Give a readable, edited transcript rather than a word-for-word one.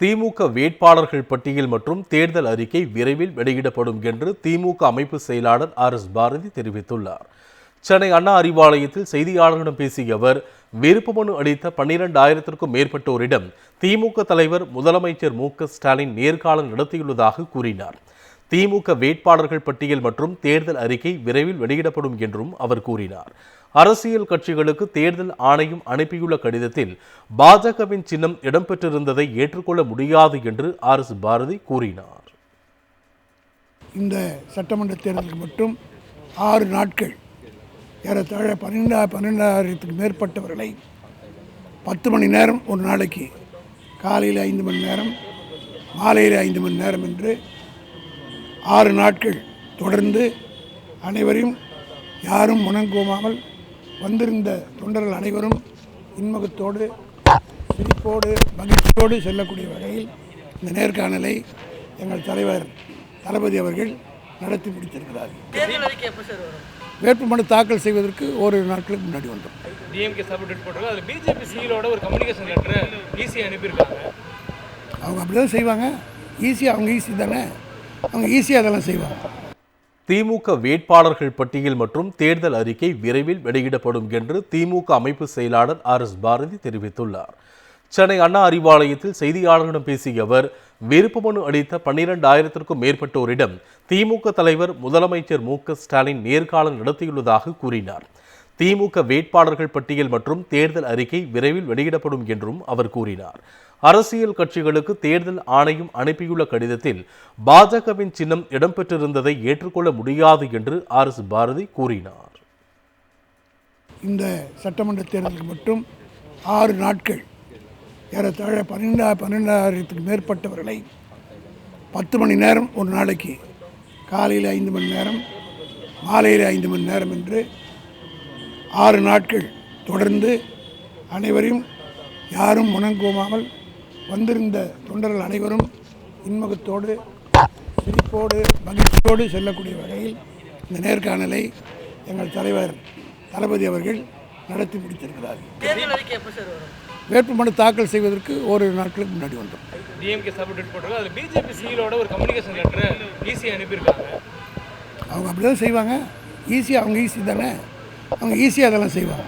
திமுக வேட்பாளர்கள் பட்டியல் மற்றும் தேர்தல் அறிக்கை விரைவில் வெளியிடப்படும் என்று திமுக அமைப்பு செயலாளர் RS பாரதி தெரிவித்துள்ளார். சென்னை அண்ணா அறிவாலயத்தில் செய்தியாளர்களிடம் பேசிய அவர், விருப்பமனு அளித்த 12,000க்கும் மேற்பட்டோரிடம் திமுக தலைவர் முதலமைச்சர் மு.க.ஸ்டாலின் நேர்காணல் நடத்தியுள்ளதாக கூறினார். திமுக வேட்பாளர்கள் பட்டியல் மற்றும் தேர்தல் அறிக்கை விரைவில் வெளியிடப்படும் என்றும் அவர் கூறினார். அரசியல் கட்சிகளுக்கு தேர்தல் ஆணையம் அனுப்பியுள்ள கடிதத்தில் பாஜகவின் சின்னம் இடம்பெற்றிருந்ததை ஏற்றுக்கொள்ள முடியாது என்று RS பாரதி கூறினார். இந்த சட்டமன்ற தேர்தலுக்கு மட்டும் 6 நாட்கள் ஏறத்தாழ 12,000க்கு மேற்பட்டவர்களை 10 மணி நேரம் ஒரு நாளைக்கு, காலையில் 5 மணி நேரம், மாலையில் 5 மணி நேரம் என்று 6 நாட்கள் தொடர்ந்து அனைவரையும் யாரும் முனங்கோமாமல் வந்திருந்த தொண்டர்கள் அனைவரும் இன்முகத்தோடு, சிரிப்போடு, மகிழ்ச்சியோடு செல்லக்கூடிய வகையில் இந்த நேர்காணலை எங்கள் தலைவர் தளபதி அவர்கள் நடத்தி முடித்திருக்கிறார். வேட்புமனு தாக்கல் செய்வதற்கு ஒரு நாட்களுக்கு முன்னாடி வந்தோம். டிஎம்கே சப்மிட் போட்டிருக்காங்க. அதில் பிஜேபி சிஇஓட ஒரு கம்யூனிகேஷன் லெட்டரை ஈஸியாக அனுப்பியிருக்காங்க. அவங்க அப்படி தான் செய்வாங்க. ஈஸியாக, அவங்க ஈஸி தானே, அவங்க ஈஸியாக அதெல்லாம் செய்வாங்க. திமுக வேட்பாளர்கள் பட்டியல் மற்றும் தேர்தல் அறிக்கை விரைவில் வெளியிடப்படும் என்று திமுக அமைப்பு செயலாளர் RS பாரதி தெரிவித்துள்ளார். சென்னை அண்ணா அறிவாலயத்தில் செய்தியாளர்களிடம் பேசிய அவர், விருப்பமனு அளித்த 12,000க்கும் மேற்பட்டோரிடம் திமுக தலைவர் முதலமைச்சர் மு.க.ஸ்டாலின் நேர்காணல் நடத்தியுள்ளதாக கூறினார். திமுக வேட்பாளர்கள் பட்டியல் மற்றும் தேர்தல் அறிக்கை விரைவில் வெளியிடப்படும் என்றும் அவர் கூறினார். அரசியல் கட்சிகளுக்கு தேர்தல் ஆணையம் அனுப்பியுள்ள கடிதத்தில் பாஜகவின் சின்னம் இடம்பெற்றிருந்ததை ஏற்றுக்கொள்ள முடியாது என்று RS பாரதி கூறினார். இந்த சட்டமன்ற தேர்தலுக்கு மட்டும் 6 நாட்கள் ஏறத்தாழ 12,000க்கு மேற்பட்டவர்களை 10 மணி நேரம் ஒரு நாளைக்கு, காலையில் 5 மணி நேரம், மாலையில் 5 மணி நேரம் என்று 6 நாட்கள் தொடர்ந்து அனைவரையும் யாரும் முனங்கோமாமல் வந்திருந்த தொண்டர்கள் அனைவரும் இன்முகத்தோடு, சிரிப்போடு, மகிழ்ச்சியோடு செல்லக்கூடிய வகையில் இந்த நேர்காணலை எங்கள் தலைவர் தளபதி அவர்கள் நடத்தி முடித்திருக்கிறார். வேட்புமனு தாக்கல் செய்வதற்கு ஒரு நாட்களுக்கு முன்னாடி வந்தோம். டிஎம்கே சப்மிட் போட்டிருக்காங்க. அதில் பிஜேபி சிஇஓட ஒரு கம்யூனிகேஷன் லெட்டரை ஈஸியாக அனுப்பியிருக்காங்க. அவங்க அப்படி தான் செய்வாங்க. ஈஸியாக, அவங்க ஈஸி தானே, அவங்க ஈஸியாக அதெல்லாம் செய்வாங்க.